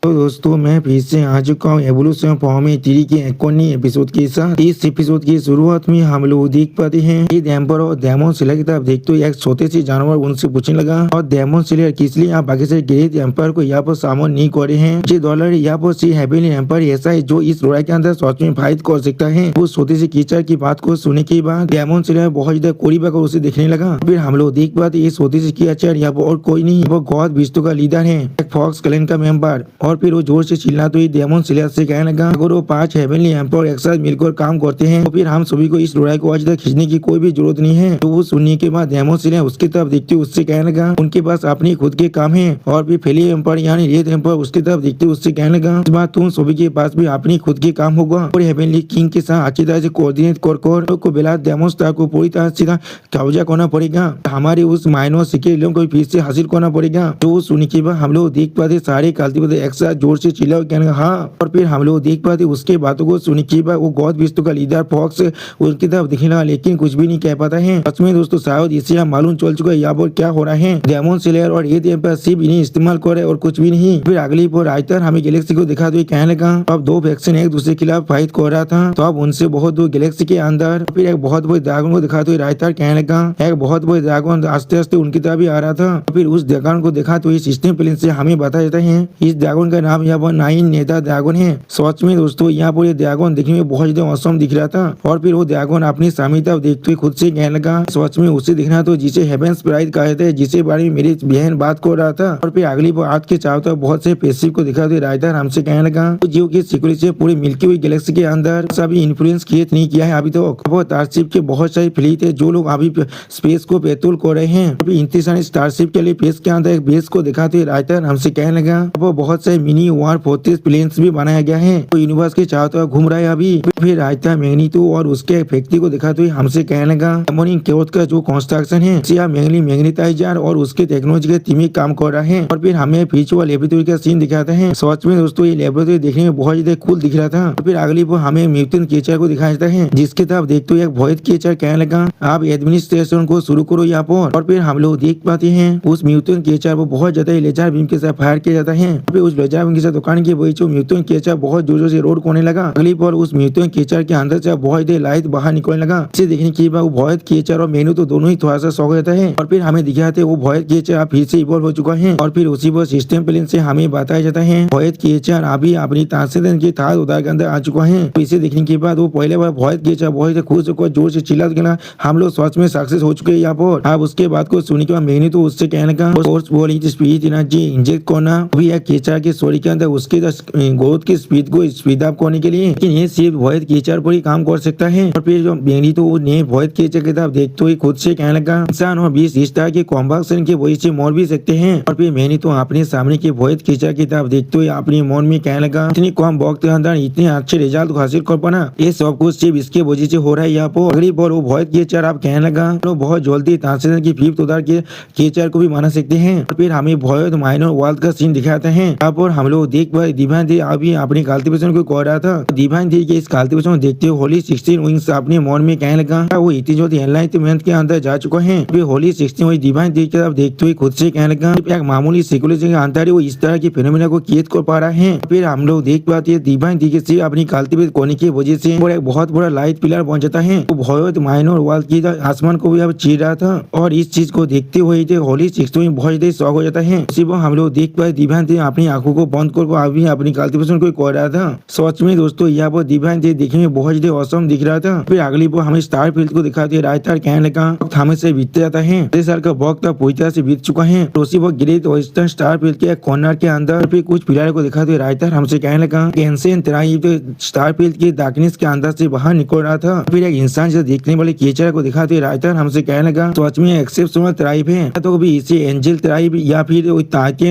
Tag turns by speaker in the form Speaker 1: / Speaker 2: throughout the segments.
Speaker 1: तो दोस्तों मैं फिर से आ चुका हूँ एवोल्यूशन ऑफ हॉमी 3 के 51 एपिसोड के साथ। इस एपिसोड की शुरुआत में हम लोग देख पाते हैं कि एम्पर और डेमन स्लेयर की तरफ देखते हुए एक छोटे से जानवर उनसे पूछने लगा और डेमन स्लेयर किस लिए आप बाकी से ग्रेट एम्पर को यहाँ पर सामने नहीं कर रहे हैं। ये डॉलर यहाँ पर सी हेवनली एम्पर ऐसा है जो इस लड़ाई के अंदर सच में फाइट कर सकता है। वो छोटे से कीचड़ की बात को सुनने के बाद डेमन स्लेयर बहुत ज्यादा करीब आकर उसे देखने लगा। फिर हम लोग देख पाते ये छोटे से कीचड़ यहाँ पर और कोई नहीं, वो गॉड विष्णु का लीडर है, एक फॉक्स क्लैन का मेंबर। और फिर वो जोर से चिल्लाते हुए डेमन स्लेयर से कहने लगा अगर वो 5 हेवनली एम्पर एक साथ मिलकर काम करते हैं तो फिर हम सभी को इस लड़ाई को आज तक खींचने की कोई भी जरूरत नहीं है। तो वो सुनने के बाद डेमन स्लेयर उसकी तरफ देखते हुए उससे कहने लगा उनके पास अपनी खुद के काम है। और फिर फेली एम्पर यानी रेड एम्पर उसकी तरफ देखते हुए उससे कहने लगा इस बार तुम सभी के पास भी अपनी खुद के काम होगा और हेवनली किंग के साथ अच्छी तरह से कोऑर्डिनेट कर को बेला डेमन स्टार को पूरी तरह से कब्जा करना पड़ेगा। हमारे उस माइनर सिक्के को फिर से हासिल करना पड़ेगा। तो सुनने के बाद हम लोग देख पाते सारे कल्टीवेटर एक साथ जोर से चिल्ला कहने हाँ। और फिर हम लोग देख पाते उसके बातों को सुनने के बाद वो गॉड विष्णु का लीडर फॉक्स उसकी तरफ दिखने लगा लेकिन कुछ भी नहीं कह पाता है। सच में दोस्तों शायद इससे मालूम चल चुका है यहाँ पर क्या हो रहा है। डेमन स्लेयर और ये एम्पर सिर्फ इन्हें इस्तेमाल करे और कुछ भी नहीं। फिर अगली पर राइटर हमें गैलेक्सी को दिखा दो कहने लगा अब 2 फैक्शन एक दूसरे के खिलाफ फाइट कर रहा था तो अब उनसे बहुत दूर गैलेक्सी के अंदर फिर एक बहुत बड़े ड्रैगन को दिखाते हुए राइटर कहने लगा एक बहुत बड़े ड्रैगन आस्ते आस्ते उनकी तरफ भी आ रहा था। फिर उस ड्रैगन को दिखाते हुए सिस्टम प्लेन से हमें बताया जाता है इस ड्रैगन का नाम यहाँ पर 9 नेता ड्रैगन है। सच में दोस्तों यहाँ पर ये ड्रैगन देखने में बहुत ज्यादा औसम दिख रहा था। और फिर वो ड्रैगन अपनी सामने तरफ देखते हुए खुद से कहने लगा सच में उसे दिखना तो जिसे हेवेंस प्राइड कहे थे जिसे बारे में मेरी बहन बात कर रहा था। और फिर अगली बार आज के चारों तरफ बहुत से पेसिव को दिखाते हुए राइटर हमसे कहने लगा जियो की सिक्योरिटी से पूरी मिल्की हुई गैलेक्सी के अंदर सभी इन्फ्लुएंस क्रिएट नहीं किया है अभी तो। वो स्टारशिप के बहुत सारे फ्लीट है जो लोग अभी स्पेस को पेट्रोल कर रहे हैं। अभी इंतजार स्टारशिप के लिए स्पेस के अंदर एक बेस को दिखाते हुए राइटर हमसे कहने लगा वो बहुत सारे मिनी वार फोर्ट्रेस प्लेन्स भी बनाया गया है तो यूनिवर्स के चारों तरफ घूम रहा है अभी। फिर राइटर मैग्नीटो और उसके फैक्ट्री को दिखाते हुए हमसे कहने लगा एमोनिक केओस का जो कंस्ट्रक्शन है मैग्नेटाइजर और उसके टेक्नोलॉजी के टीम काम कर रहा है। और फिर हमें फ्यूचर लेबोरेटरी का सीन दिखाते हैं। सच में दोस्तों ये लेबोरेटरी देखने में बहुत ज्यादा कूल दिख रहा था। फिर अगली बार हमें म्यूटेंट क्रीचर को दिखाया जाता है जिसके तरफ देखते हुए एक वॉइड क्रीचर कहने लगा आप एडमिनिस्ट्रेशन को शुरू करो यहाँ पर। और फिर हम लोग देख पाते हैं उस म्यूटेंट क्रीचर को बहुत ज्यादा लेजर बीम के साथ फायर किया जाता है। फिर उस लेजर बीम के साथ दुकान की वही जो म्यूटेंट क्रीचर बहुत जोर जोर से रोड करने लगा। अगली बार उस म्यूटेंट क्रीचर के अंदर से बहुत देर लाइट बाहर निकलने लगा। इसे देखने के बाद वो वॉइड क्रीचर और मेनू तो दोनों ही थोड़ा सा शौक रहता है। और फिर हमें दिखाते वो वॉइड क्रीचर फिर से इवॉल्व हो चुका है। और फिर उसी पर सिस्टम प्लेन से हमें बताया जाता है वॉइड क्रीचर अभी अपनी ट्रांसलेशन की थार उदार के अंदर आ चुका है। तो इसे देखने के बाद वो पहले बार वॉइड क्रीचर बहुत खुश होकर जोर से चिल्ला देना हम लोग सच में सक्सेस हो चुके हैं यहाँ पर। अब उसके बाद को सुनने के बाद मैंने तो उससे कहने का सोर्स बोली स्पीड एनर्जी इंजेक्ट करना भी एक क्रीचर की स्टोरी के अंदर उसके ग्रोथ की स्पीड को स्पीड अप करने के लिए लेकिन ये सिर्फ वॉइड क्रीचर पर ही काम कर सकता है। और फिर जो मैंने तो ने वॉइड क्रीचर की तरफ देखते हुए खुद से कहने लगा इंसान और 20 इस तरह के कॉम्बक्शन के वजह से मर भी सकते हैं। और फिर मैंने तो अपने सामने के वॉइड क्रीचर की तरफ देखते हुए अपने मन में कहने लगा इतनी कम वक्त के अंदर इतने अच्छे रिजल्ट हासिल कर पाना ये सब कुछ सिर्फ इसके वजह से हो रहा है यहाँ पर। अगली बार वो वॉइड क्रीचर आप कहने लगा तो बहुत जल्दी ट्रांसलेशन की 5th उदार के क्रीचर को भी माना सकते हैं। और फिर हमें वॉइड माइनर वर्ल्ड का सीन दिखाते हैं। यहाँ पर हम लोग देख पाए डिवाइन थी अभी अपनी कल्टीवेशन को कर रहा था। डिवाइन थी के इस कल्टीवेशन को देखते हुए होली 16 विंग्स अपने मन में कहने लगा वो इतनी जल्दी एनलाइटमेंट के अंदर जा चुका है। फिर होली 16 वही डिवाइन थी की तरफ देखते हुए खुद से कहने लगा एक मामूली साइकोलॉजी के अंतर वो इस तरह की फिनोमेना को क्रिएट कर पा रहा है। फिर हम लोग देख पाते हैं डिवाइन थी से अपनी कल्टीवेट करने की वजह से एक बहुत बड़ा लाइट पिलर बन जाता है। वो बहुत माइनर वर्ल्ड की आसमान को भी अब चीर रहा था। और इस चीज को देखते हुए होली 16 में बहुत ज्यादा शौक हो जाता है। उसी पर हम लोग देख पाए डिवाइन थी अपनी आंखों को बंद कर अभी अपनी कल्टीवेशन को कर रहा था। सच में दोस्तों यहाँ पर डिवाइन थी देखने में बहुत ज्यादा औसम दिख रहा था। फिर अगली बार हमें स्टार फील्ड को दिखाते राइटर कहने लगा हमें से बीतते जाता है 6 साल का वक्त पूरी तरह से बीत चुका है। तो उसी वक्त ग्रेट वेस्टर्न स्टार फील्ड के कॉर्नर के अंदर फिर कुछ पिलर को दिखाते राइटर हमसे कहने लगा एंशिएंट ट्राइब स्टार फील्ड की डार्कनेस के अंदर से बाहर निकल रहा था। फिर एक इंसान से देखने वाले क्रीचर को दिखाते राइटर हमसे कहने लगा सच में एक्सेप्शनल ट्राइब है तो भी इसे एंजल ट्राइब या फिर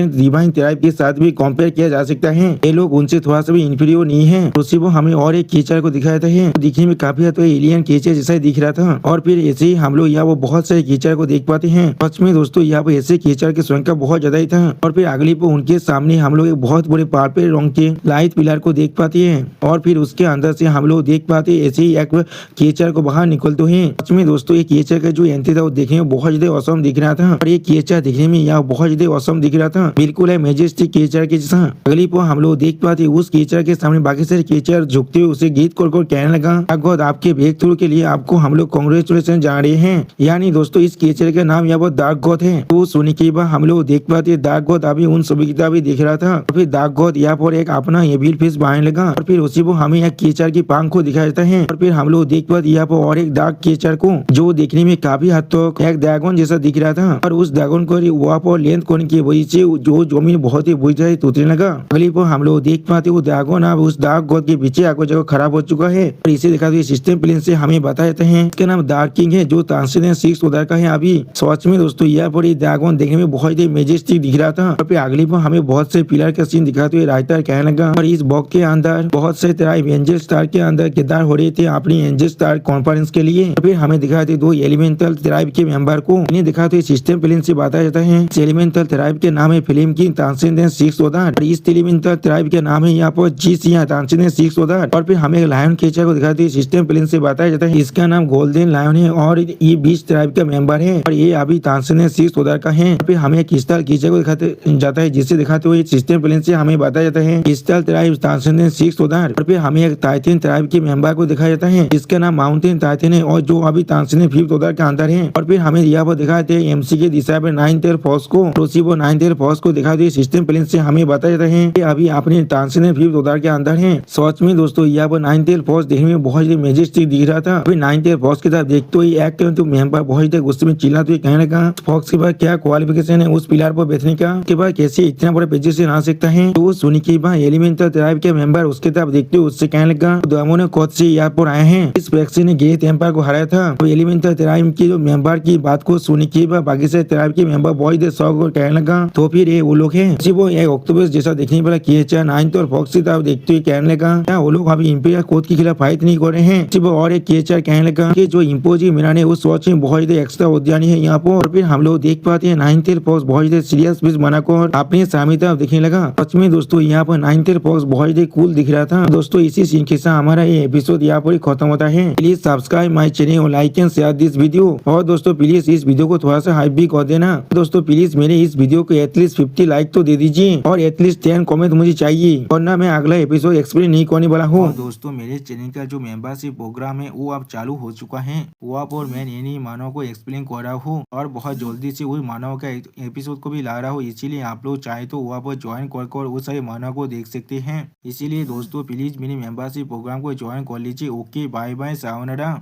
Speaker 1: डिवाइन ट्राइब के साथ भी कंपेयर किया जा सकता है। ये लोग उनसे थोड़ा सा भी इंफीरियर नहीं है। तो उसी वो हमें और एक क्रीचर को दिखाया है दिखने में काफी तो एलियन क्रीचर जैसा ही दिख रहा था। और फिर ऐसे ही हम लोग यहाँ वो बहुत सारे क्रीचर को देख पाते हैं। सच में दोस्तों यहाँ पर ऐसे क्रीचर की संख्या बहुत ज्यादा ही था। और फिर अगली पर उनके सामने हम लोग एक बहुत बड़े पर्पल रंग के लाइट पिलर को देख पाते हैं। और फिर उसके अंदर से हम लोग देख पाते हैं ऐसे ही एक क्रीचर को बाहर निकलते हैं। सच में दोस्तों ये क्रीचर का जो एंट्री था वो देखने में बहुत ज्यादा औसम दिख रहा था। और ये क्रीचर दिखने में यहाँ बहुत ज्यादा औसम दिख रहा था। बिल्कुल है मेजेस्टिक क्रीचर की के जैसा। अगली पर हम लोग देख पाते उस कीचड़ के सामने बाकी सारे कीचड़ झुकते हुए उसे गीत कर कहने लगा, डार्क गॉड आपके ब्रेक थ्रू के लिए आपको हम लोग कांग्रेचुलेशन जा रहे हैं। यानी दोस्तों इस कीचड़ का नाम यहाँ पर डार्क गॉड है। तो सुनने के बाद हम लोग देख पाते डार्क गॉड अभी उन सभी किताबें देख रहा था। फिर डार्क गॉड यहाँ पर एक अपना एविल फेस बनाने लगा और फिर उसी को हमें एक कीचड़ की पांख को दिखाया जाता है। और फिर हम लोग देख पाते यहाँ पर और एक डार्क कीचड़ को जो देखने में काफी हद तक एक ड्रैगन जैसा दिख रहा था। और उस ड्रैगन को वहाँ पर लेंथ करने की वजह से जो जमीन बहुत ही बुरी तरह टूटने लगा। अगली पर हम लोग देख पाते वो ड्रैगन अब उस डार्क गॉड के पीछे आकर जगह खराब हो चुका है। और इसे देखा तो सिस्टम प्लेन से हमें बताया जाता है इसका नाम डार्क किंग है जो ट्रांसजेंडर 6 उधर का है। अभी सच में दोस्तों यहाँ पर ड्रैगन देखने में बहुत ही मेजेस्टिक दिख रहा था। और फिर अगली पर हमें बहुत से पिलर का सीन दिखाते हुए राइटर कहने लगा और इस बॉक्स के अंदर बहुत से तरह एंजल स्टार के अंदर किरदार हो रहे थे अपनी एंजल स्टार कॉन्फ्रेंस के लिए। फिर हमें दिखाते 2 एलिमेंटल ट्राइब के मेंबर को इन्हें दिखाते सिस्टम प्लेन से बताया जाता है। एलिमेंटल ट्राइब के नाम है फिल्म की ट्रांसजेंडर 6 उधर और इस एलिमेंटल ट्राइब के नाम है यहाँ पर जीसिया ट्रांसजेंडर 6 उधर। और फिर हमें लायन कीचड़ को दिखाते सिस्टम प्लेन से बताया जाता है इसका नाम गोल्डन लायन है और ये 20 ट्राइब का मेंबर है और ये अभी ट्रांसजेंडर 6 उधर का है। फिर हमें क्रिस्टल कीचड़ को दिखाते जाता है जिसे दिखाते हुए सिस्टम प्लेन से हमें बताया जाता है क्रिस्टल ट्राइब ट्रांसजेंडर 6 उधर। और फिर हमें एक टाइटन ट्राइब के मेंबर को दिखाया जाता है जिसका नाम माउंटेन टाइटन है और जो अभी ट्रांसजेंडर 5 उधर के अंदर है। और फिर हमें यहाँ पर दिखाते हैं एमसी के दिशा पर 9 टेल फोर्स को उसी वो 9 टेल फोर्स को दिखाते हुए सिस्टम प्लेन से हमें बताया जाता है कि अभी अपने ट्रांसजेंडर 5 उधर के अंदर है। सच में दोस्तों यहाँ पर 9 टेल फोर्स देखने में बहुत ही मेजेस्टिक दिख रहा था। फिर 9 टेल फोर्स की तरफ देखते ही एक तो मेंबर बहुत ही गुस्से में चिल्लाते हुए कहने लगा फॉक्स के बाद क्या क्वालिफिकेशन है उस पिलर पर बैठने का के बाद कैसे इतना बड़े पोजीशन आ सकता है। तो सुनी के बाद एलिमेंटल ट्राइब के मेंबर उसके तरफ देखते हुए उससे कहने लगा दोनों ने कोच से यहाँ पर आए हैं इस वैक्सीन ने ग्रे टेम्पर को हराया था। तो एलिमेंटल ट्राइब के जो मेंबर की बात को सुनी के बाद बाकी से ट्राइब के मेंबर बहुत ही शौक और कहने लगा तो फिर ये वो लोग है वो एक ऑक्टोपस जैसा देखने वाला किए 9 और फॉक्स की तरफ देखते हुए कहने लगा क्या वो लोग अभी इंपीरियल कोड के खिलाफ फाइट नहीं कर रहे हैं। और एक किए कहने लगा कि जो इम्पोजी मेरा ने उस वॉच में बहुत ही एक्स्ट्रा उद्यानी है यहाँ पर। और फिर हम लोग देख पाते हैं 9 टेल फोक्स बहुत ही सीरियस पीस बनाकर अपने सामने तरफ दिखने लगा। सच में दोस्तों यहाँ पर 9 टेल फोक्स बहुत ही कूल दिख रहा था। दोस्तों इसी सीन के साथ हमारा ये एपिसोड यहाँ पर खत्म होता है। प्लीज सब्सक्राइब माई चैनल और like and share this video. और दोस्तों प्लीज इस वीडियो को थोड़ा सा हाइप भी कर देना। दोस्तों प्लीज मेरे इस वीडियो को एटलीस्ट 50 लाइक तो दे दीजिए और एटलीस्ट 10 कमेंट मुझे चाहिए वरना मैं अगला एपिसोड एक्सप्लेन नहीं करने वाला हूँ। दोस्तों मेरे चैनल का जो मेंबरशिप प्रोग्राम है वो अब चालू हो चुका है। वहाँ पर मैं नई मानव को एक्सप्लेन कर रहा हूँ और बहुत जल्दी से वही मानव का एपिसोड को भी ला रहा हूँ। इसीलिए आप लोग चाहे तो वहाँ पर ज्वाइन कर उस सारे मानव को देख सकते हैं। इसीलिए दोस्तों प्लीज मेरे मेंबरशिप प्रोग्राम को ज्वाइन कर लीजिए। Okay bye bye sayonara.